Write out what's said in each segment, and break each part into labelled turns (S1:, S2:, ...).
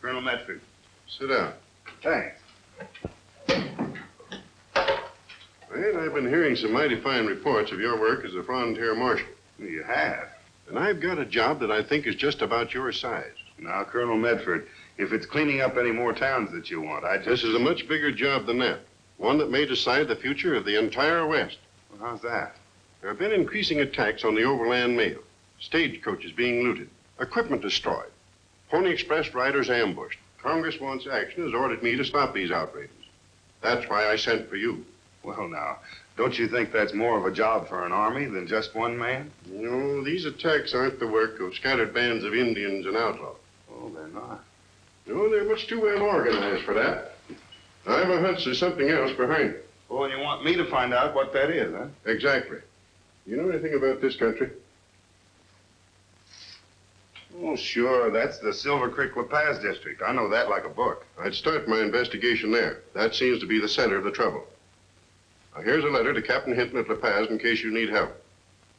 S1: Colonel Medford.
S2: Sit down.
S1: Thanks.
S2: Well, I've been hearing some mighty fine reports of your work as a frontier marshal.
S1: You have?
S2: And I've got a job that I think is just about your size.
S1: Now, Colonel Medford, if it's cleaning up any more towns that you want,
S2: This is a much bigger job than that. One that may decide the future of the entire West.
S1: Well, how's that?
S2: There have been increasing attacks on the Overland mail. Stagecoaches being looted. Equipment destroyed. Pony Express riders ambushed. Congress wants action, has ordered me to stop these outrages. That's why I sent for you.
S1: Well, now, don't you think that's more of a job for an army than just one man?
S2: No, these attacks aren't the work of scattered bands of Indians and outlaws.
S1: Oh, they're not.
S2: No, they're much too well organized for that. I have a hunch there's something else behind it.
S1: Well, you want me to find out what that is, huh?
S2: Exactly. You know anything about this country?
S1: Oh, sure. That's the Silver Creek La Paz district. I know that like a book.
S2: I'd start my investigation there. That seems to be the center of the trouble. Now, here's a letter to Captain Hinton at La Paz in case you need help.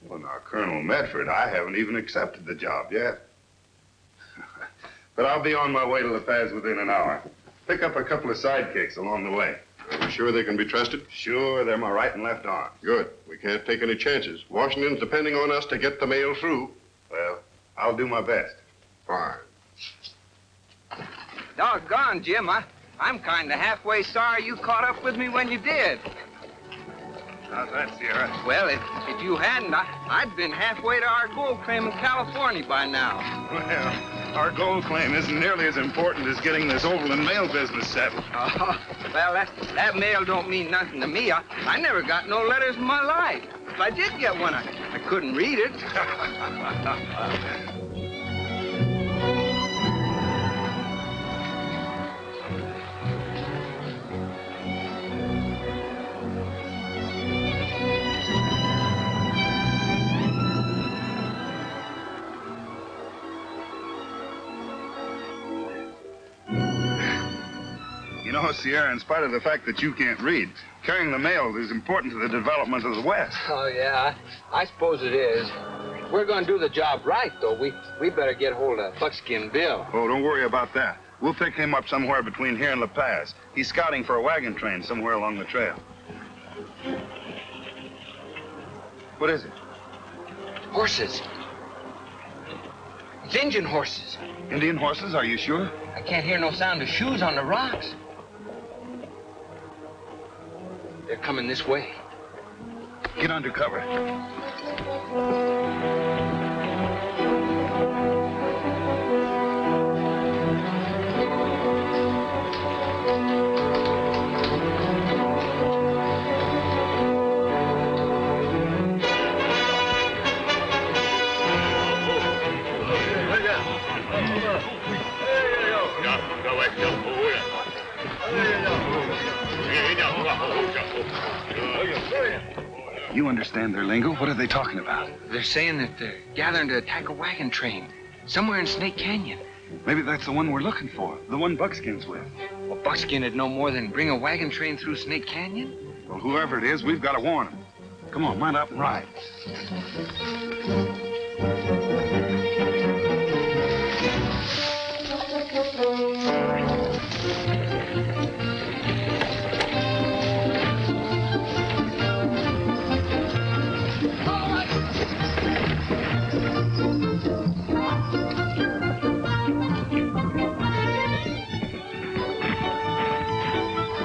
S1: Well, now, Colonel Medford, I haven't even accepted the job yet. But I'll be on my way to La Paz within an hour. Pick up a couple of sidekicks along the way.
S2: Are you sure they can be trusted?
S1: Sure, they're my right and left arm.
S2: Good. We can't take any chances. Washington's depending on us to get the mail through.
S1: Well, I'll do my best.
S2: Fine.
S3: Doggone, Jim, I'm kind of halfway sorry you caught up with me when you did.
S1: How's that, Sierra?
S3: Well, if you hadn't, I'd been halfway to our gold claim in California by now.
S1: Well, our gold claim isn't nearly as important as getting this Overland mail business settled.
S3: Oh, well, that mail don't mean nothing to me. I never got no letters in my life. If I did get one, I couldn't read it.
S1: You know, Sierra, in spite of the fact that you can't read, carrying the mail is important to the development of the West.
S3: Oh, yeah, I suppose it is. We're going to do the job right, though. We better get hold of Buckskin Bill.
S1: Oh, don't worry about that. We'll pick him up somewhere between here and La Paz. He's scouting for a wagon train somewhere along the trail. What is it?
S3: Horses. It's Indian horses.
S1: Indian horses, are you sure?
S3: I can't hear no sound of shoes on the rocks. They're coming this way.
S1: Get under cover. You understand their lingo? What are they talking about?
S3: They're saying that they're gathering to attack a wagon train somewhere in Snake Canyon.
S1: Maybe that's the one we're looking for, the one Buckskin's with.
S3: Well, Buckskin would know more than bring a wagon train through Snake Canyon?
S1: Well, whoever it is, we've got to warn him. Come on, mount up and ride.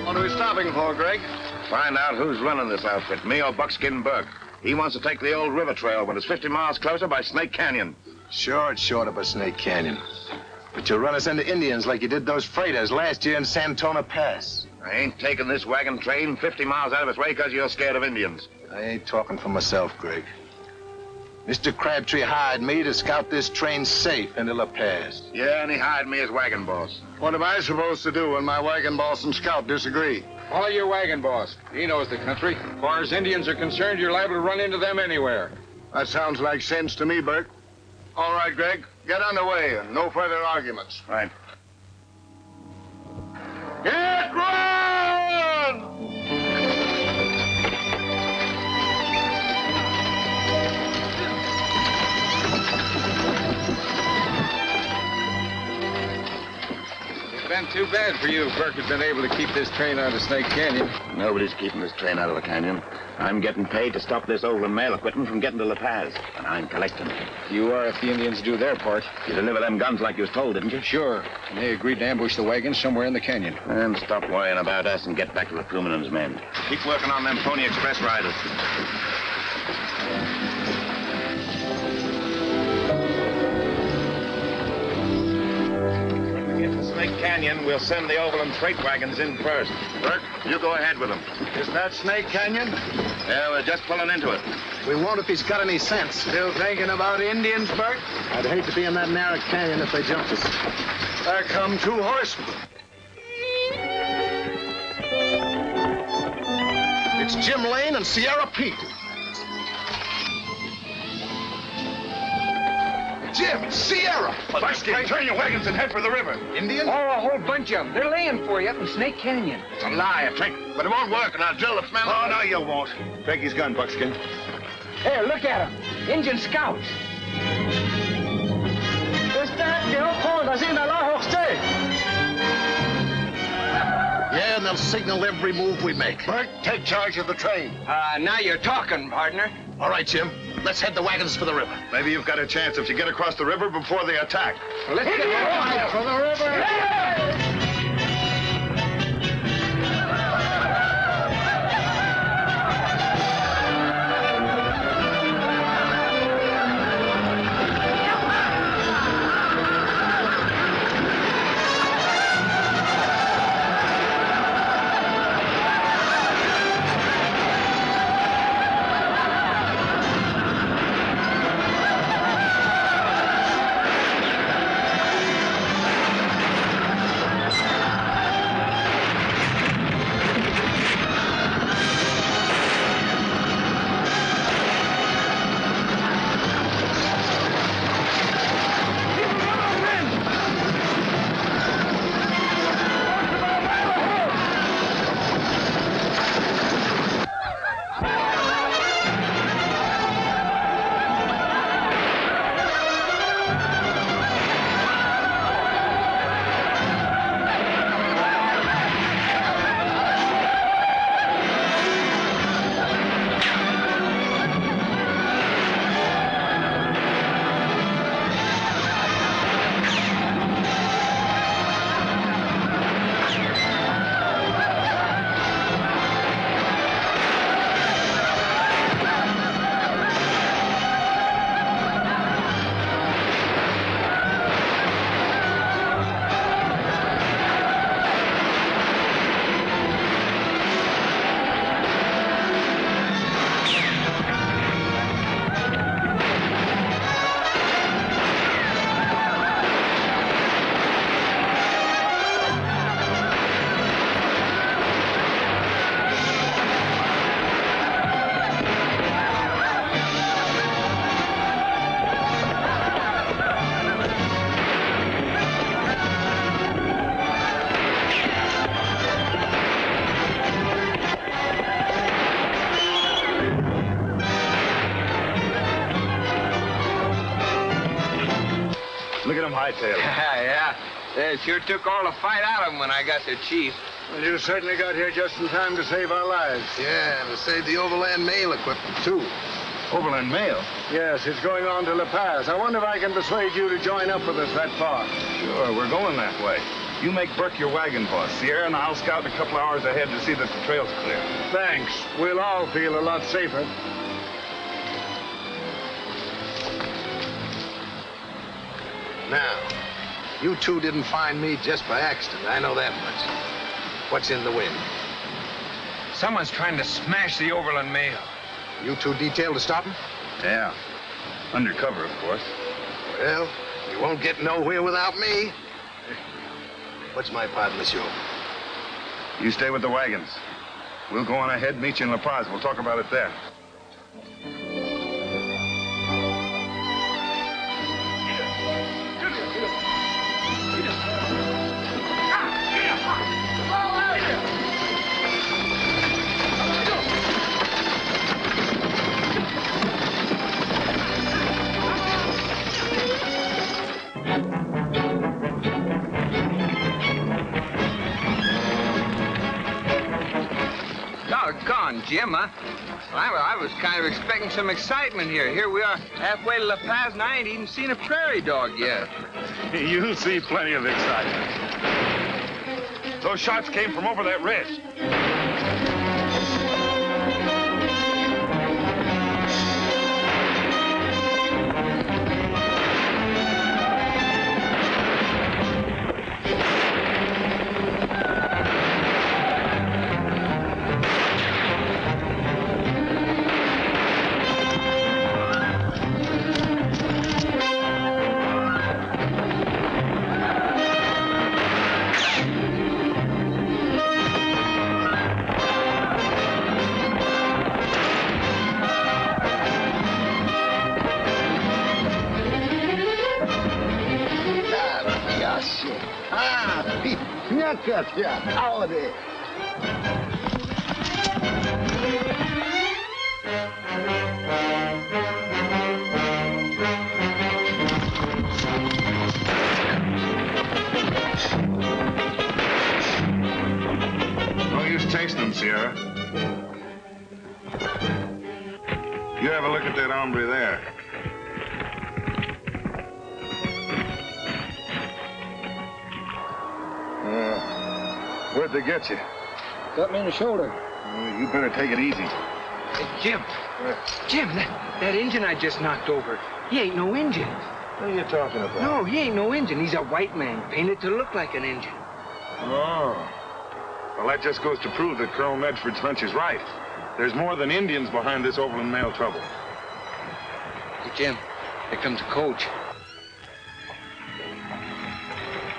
S4: What are we stopping for, Greg?
S5: Find out who's running this outfit, me or Buckskin Bug. He wants to take the old river trail, but it's 50 miles closer by Snake Canyon.
S4: Sure, it's short up a Snake Canyon. But you'll run us into Indians like you did those freighters last year in Santona Pass.
S5: I ain't taking this wagon train 50 miles out of its way because you're scared of Indians.
S4: I ain't talking for myself, Greg. Mr. Crabtree hired me to scout this train safe into La Paz.
S5: Yeah, and he hired me as wagon boss.
S4: What am I supposed to do when my wagon boss and scout disagree?
S6: Follow your wagon boss. He knows the country. As far as Indians are concerned, you're liable to run into them anywhere.
S4: That sounds like sense to me, Bert. All right, Greg, get underway and no further arguments.
S5: Right.
S4: Get run!
S6: been too bad for you if Burke had been able to keep this train out of Snake Canyon.
S5: Nobody's keeping this train out of the canyon. I'm getting paid to stop this Overland mail equipment from getting to La Paz, and I'm collecting.
S6: You are if the Indians do their part.
S5: You deliver them guns like you was told, didn't you?
S6: Sure. And they agreed to ambush the wagons somewhere in the canyon.
S5: And stop worrying about us and get back to the crewmen and his men. Keep working on them Pony Express riders. When we get to Snake Canyon, we'll send the Overland freight wagons in first. Burke, you go ahead with them.
S4: Is that Snake Canyon?
S5: Yeah, we're just pulling into it.
S4: We won't if he's got any sense.
S3: Still thinking about Indians, Bert?
S4: I'd hate to be in that narrow canyon if they jumped us.
S3: There come 2 horsemen.
S4: It's Jim Lane and Sierra Pete. Jim, Sierra!
S1: Buckskin, turn your wagons and head for the river.
S4: Indian?
S3: Oh, a whole bunch of them. They're laying for you up in Snake Canyon.
S5: It's a lie, a trick. But it won't work, and I'll drill the men.
S1: Oh, no, you won't. Take his gun, Buckskin.
S3: Hey, look at them. Indian scouts.
S4: Yeah, and they'll signal every move we make.
S2: Burke, take charge of the train.
S3: Now you're talking, partner.
S4: All right, Jim. Let's head the wagons for the river.
S1: Maybe you've got a chance if you get across the river before they attack.
S3: Well, let's get going.
S2: For the river!
S1: Look at him hightail.
S3: Yeah. They sure took all the fight out of them when I got the chief.
S2: Well, you certainly got here just in time to save our lives.
S4: Yeah, and to save the Overland mail equipment, too.
S1: Overland mail?
S2: Yes, it's going on to La Paz. I wonder if I can persuade you to join up with us that far.
S1: Sure, we're going that way. You make Burke your wagon boss, Sierra, and I'll scout a couple hours ahead to see that the trail's clear.
S2: Thanks. We'll all feel a lot safer.
S4: Now, you two didn't find me just by accident. I know that much. What's in the wind?
S3: Someone's trying to smash the Overland mail.
S4: You two detailed to stop him?
S1: Yeah. Undercover, of course.
S4: Well, you won't get nowhere without me. What's my part, monsieur?
S1: You stay with the wagons. We'll go on ahead, meet you in La Paz. We'll talk about it there.
S3: on, Jim, huh? I was kind of expecting some excitement here. Here we are, halfway to La Paz, and I ain't even seen a prairie dog yet.
S1: You'll see plenty of excitement. Those shots came from over that ridge. No use chasing them, Sierra. You have a look at that hombre there. Where'd they get you?
S6: Got me in the shoulder.
S1: You better take it easy.
S3: Jim, that Injun I just knocked over, he ain't no Injun.
S1: What are you talking about?
S3: No, he ain't no Injun. He's a white man painted to look like an Injun.
S1: Oh. Well, that just goes to prove that Colonel Medford's hunch is right. There's more than Indians behind this Overland mail trouble.
S3: Hey, Jim, here comes a coach.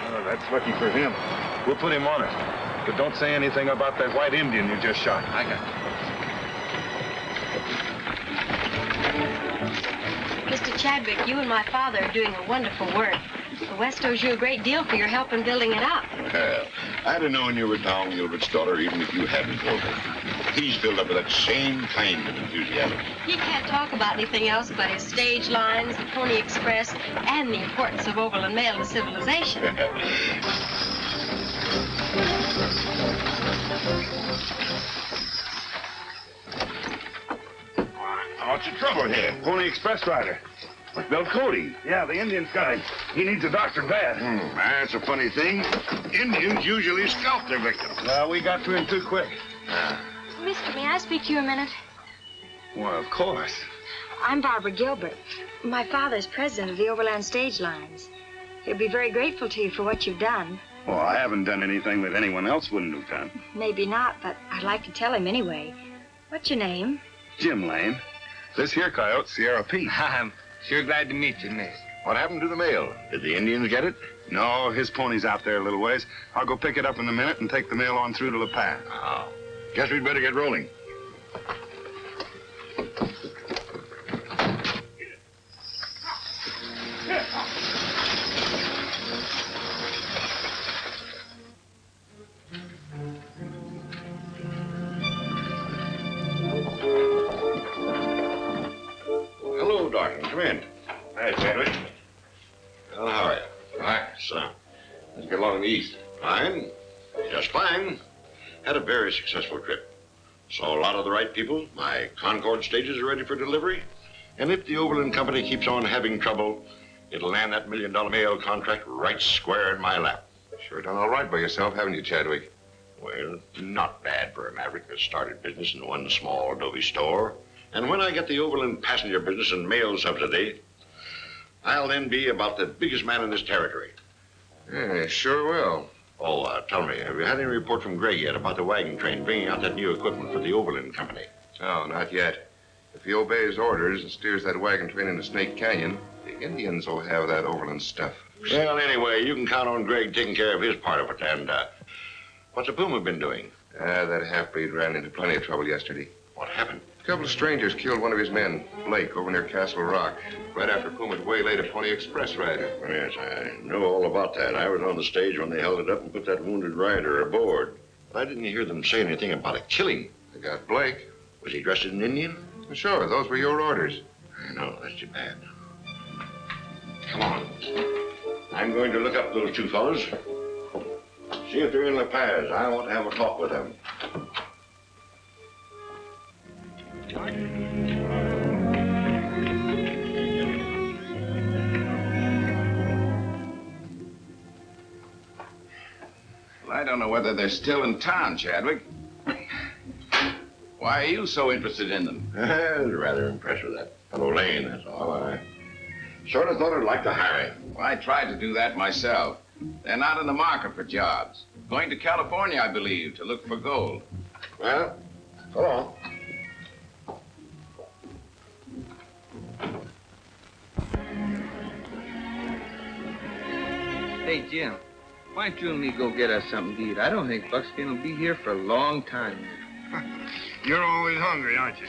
S1: Oh, that's lucky for him. We'll put him on it. But don't say anything about that white Indian you just shot.
S3: I got it.
S7: Mr. Chadwick, you and my father are doing a wonderful work. The West owes you a great deal for your help in building it up.
S2: Well, I'd have known you were Tom Gilbert's daughter even if you hadn't told me. He's filled up with that same kind of enthusiasm.
S7: He can't talk about anything else but his stage lines, the Pony Express, and the importance of overland mail to civilization.
S1: What's your trouble here? Pony Express rider. Bill Cody. Yeah, the Indian's got him. He needs a doctor bad.
S2: That's a funny thing. Indians usually scalp their victims.
S1: Well, we got to him too quick.
S7: Mister, may I speak to you a minute?
S1: Well, of course.
S7: I'm Barbara Gilbert. My father's president of the Overland Stage Lines. He'll be very grateful to you for what you've done.
S1: Well, I haven't done anything that anyone else wouldn't have done.
S7: Maybe not, but I'd like to tell him anyway. What's your name?
S1: Jim Lane. This here coyote's Sierra Pete.
S3: I'm sure glad to meet you, miss.
S2: What happened to the mail? Did the Indians get it?
S1: No, his pony's out there a little ways. I'll go pick it up in a minute and take the mail on through to La Paz.
S2: Oh. Guess we'd better get rolling. Hello, Darkin. Come in.
S1: Hey, Chadwick.
S2: Well, how are you?
S6: Hi.
S2: Son.
S6: Let's get along in the east.
S2: Fine. Just fine. Had a very successful trip. Saw a lot of the right people. My Concord stages are ready for delivery. And if the Overland Company keeps on having trouble, it'll land that $1 million mail contract right square in my lap.
S6: Sure done all right by yourself, haven't you, Chadwick?
S2: Well, not bad for a maverick that started business in one small adobe store. And when I get the Overland passenger business and mail subsidy, I'll then be about the biggest man in this territory.
S6: Yeah, sure will.
S2: Oh, tell me, have you had any report from Gray yet about the wagon train bringing out that new equipment for the Overland Company?
S6: No, not yet. If he obeys orders and steers that wagon train into Snake Canyon, the Indians will have that Overland stuff.
S2: Well, anyway, you can count on Greg taking care of his part of it. And what's the Puma been doing?
S6: That half-breed ran into plenty of trouble yesterday.
S2: What happened?
S6: A couple of strangers killed one of his men, Blake, over near Castle Rock, right after Puma's waylaid a Pony Express rider.
S2: Yes, I know all about that. I was on the stage when they held it up and put that wounded rider aboard. But I didn't hear them say anything about a killing.
S6: They got Blake.
S2: Was he dressed as an Indian?
S6: Sure, those were your orders.
S2: I know, that's too bad. Come on. I'm going to look up those two fellows. See if they're in La Paz. I want to have a talk with them.
S5: Well, I don't know whether they're still in town, Chadwick. Why are you so interested in them?
S8: I was rather impressed with that fellow Lane, that's all. I sort of thought I'd like to hire him.
S5: Well, I tried to do that myself. They're not in the market for jobs. Going to California, I believe, to look for gold.
S8: Well, so long.
S3: Hey, Jim, why don't you and me go get us something to eat? I don't think Buckskin will be here for a long time.
S1: You're always hungry, aren't you?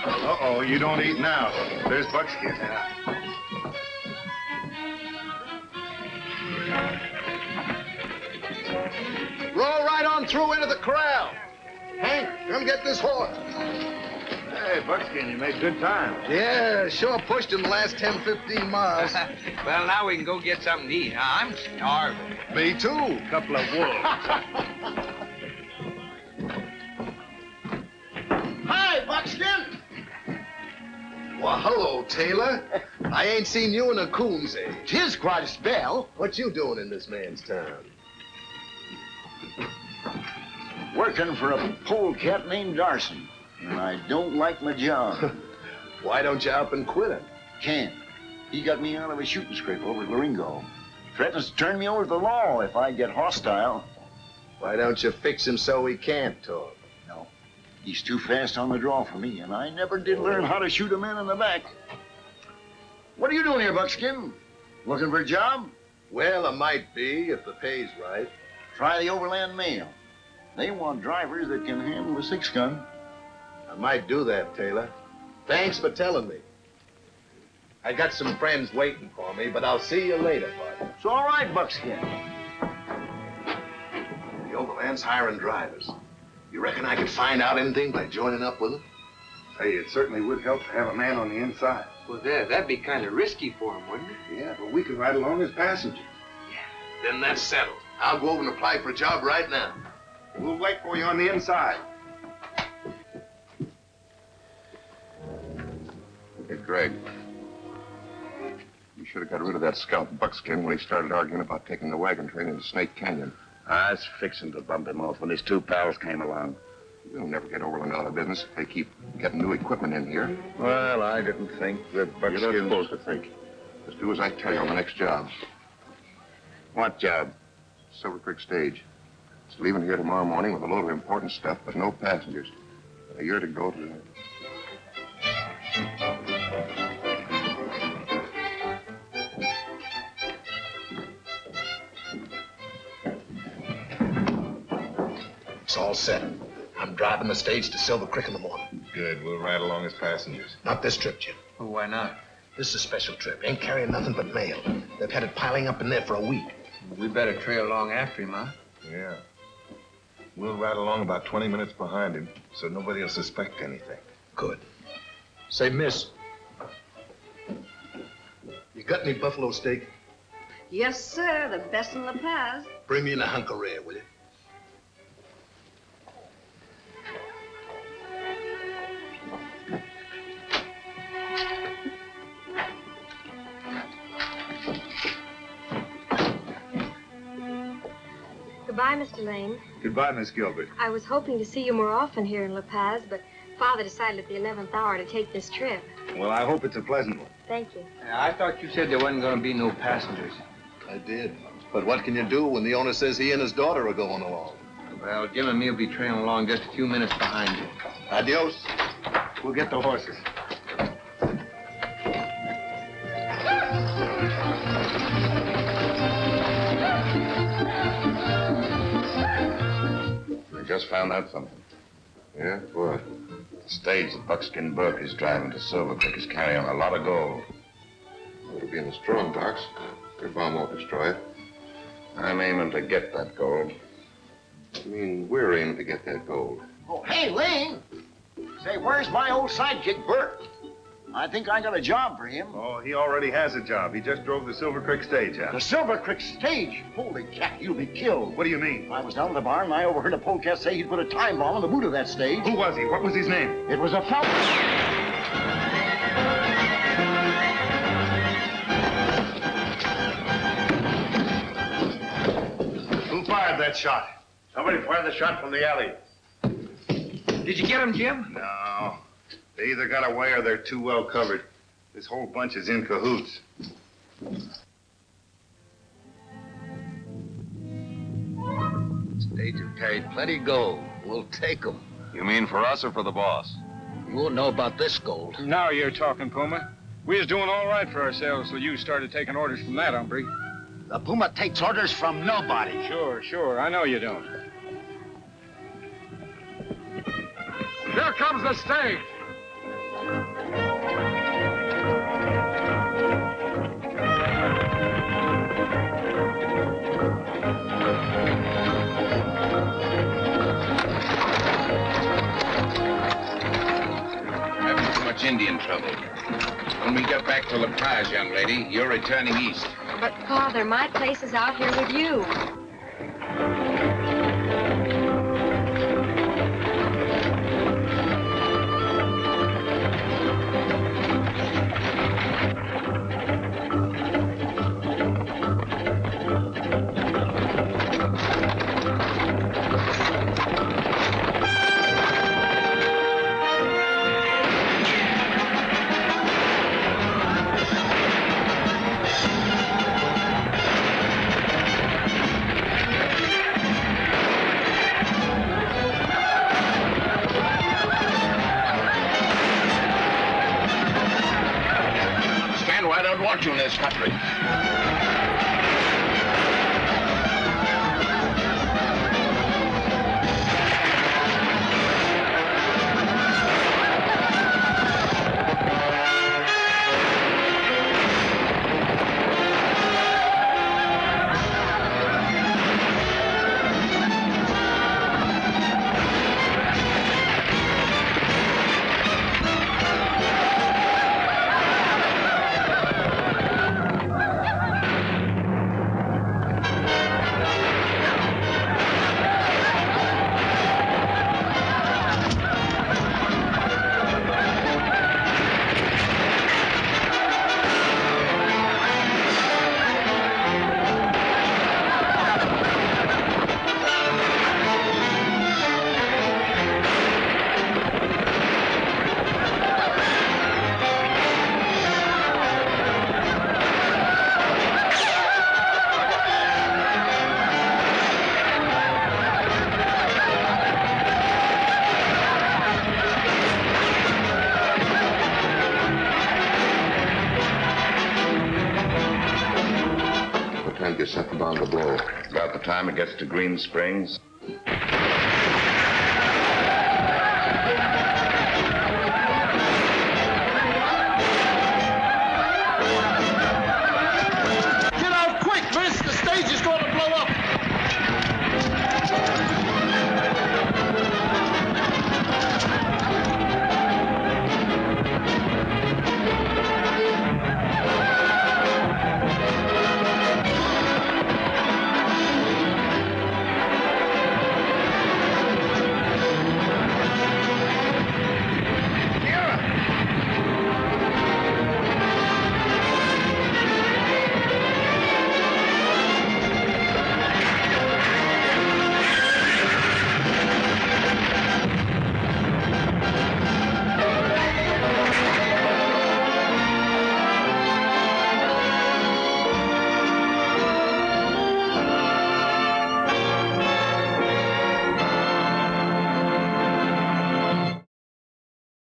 S1: Uh-oh, you don't eat now. There's Buckskin.
S4: Roll right on through into the corral. Hank, come get this horse.
S1: Hey, Buckskin, you made good time.
S4: Yeah, sure pushed him the last 10, 15 miles.
S3: Well, now we can go get something to eat. I'm starving.
S4: Me too.
S1: Couple of wolves.
S4: Hi, Buckskin. Well, hello, Taylor. I ain't seen you in a coon's age. 'Tis quite a spell. What you doing in this man's town?
S9: Working for a polecat named Darson, and I don't like my job.
S4: Why don't you up and quit him?
S9: Can't. He got me out of a shooting scrape over at Laringo. Threatens to turn me over to the law if I get hostile.
S4: Why don't you fix him so he can't talk?
S9: No, he's too fast on the draw for me, and I never did learn how to shoot a man in the back. What are you doing here, Buckskin? Looking for a job?
S4: Well, I might be, if the pay's right.
S9: Try the Overland Mail. They want drivers that can handle a 6-gun.
S4: I might do that, Taylor. Thanks for telling me. I got some friends waiting for me, but I'll see you later, partner.
S9: It's all right, Buckskin.
S4: The Overland's hiring drivers. You reckon I could find out anything by joining up with them?
S1: Hey, it certainly would help to have a man on the inside.
S3: Well, that'd be kind of risky for him, wouldn't it?
S1: Yeah, but we can ride along as passengers.
S4: Then that's settled. I'll go over and apply for a job right now.
S1: We'll wait for you on the inside.
S6: Hey, Greg. You should have got rid of that scout Buckskin when he started arguing about taking the wagon train into Snake Canyon.
S5: I was fixing to bump him off when his two pals came along.
S6: We'll never get Overland out of business if they keep getting new equipment in here.
S5: Well, I didn't think that
S6: You're not
S5: Buckskin...
S6: supposed to think. Just do as I tell you on the next job.
S5: What job?
S6: Silver Creek stage. It's leaving here tomorrow morning with a load of important stuff, but no passengers. You're to go to...
S4: It's all set. I'm driving the stage to Silver Creek in the morning.
S1: Good, we'll ride along as passengers.
S4: Not this trip, Jim.
S3: Well, why not?
S4: This is a special trip. Ain't carrying nothing but mail. They've had it piling up in there for a week.
S3: We better trail along after him, huh?
S1: Yeah. We'll ride along about 20 minutes behind him, so nobody will suspect anything.
S4: Good. Say, miss, you got any buffalo steak?
S10: Yes, sir. The best in La Paz.
S4: Bring me in a hunk of rare, will you?
S7: Goodbye, Mr. Lane.
S1: Goodbye, Miss Gilbert.
S7: I was hoping to see you more often here in La Paz, but Father decided at the 11th hour to take this trip.
S1: Well, I hope it's a pleasant one.
S7: Thank you.
S3: I thought you said there wasn't going to be no passengers.
S4: I did. But what can you do when the owner says he and his daughter are going along?
S3: Well, Jim and me will be trailing along just a few minutes behind you.
S4: Adios.
S1: We'll get the horses.
S6: I just found out something. Yeah? What?
S5: The stage that Buckskin Burke is driving to Silver Creek is carrying a lot of gold.
S6: It'll be in the strong box. Your bomb won't destroy it.
S5: I'm aiming to get that gold.
S6: I mean, we're aiming to get that gold.
S9: Oh, hey, Lane! Say, where's my old sidekick, Bert? I think I got a job for him.
S1: Oh, he already has a job. He just drove the Silver Creek stage out.
S9: The Silver Creek stage? Holy cat, you'll be killed.
S1: What do you mean?
S9: I was down at the barn and I overheard a polecat say he'd put a time bomb on the boot of that stage.
S1: Who was he? What was his name?
S9: It was a fellow.
S1: Who fired that shot?
S8: Somebody fired the shot from the alley.
S3: Did you get him, Jim?
S1: No. They either got away or they're too well covered. This whole bunch is in cahoots.
S4: Stage have carried plenty gold. We'll take them.
S11: You mean for us or for the boss?
S4: You won't know about this gold.
S12: Now you're talking, Puma. We was doing all right for ourselves till you started taking orders from that hombre.
S9: The Puma takes orders from nobody.
S12: Sure. I know you don't. There comes the stage.
S5: Having too much Indian trouble. When we get back to La Paz, young lady, you're returning east.
S7: But, Father, my place is out here with you.
S5: I don't want you in this country.
S6: Set the bomb to blow.
S5: About the time it gets to Green Springs.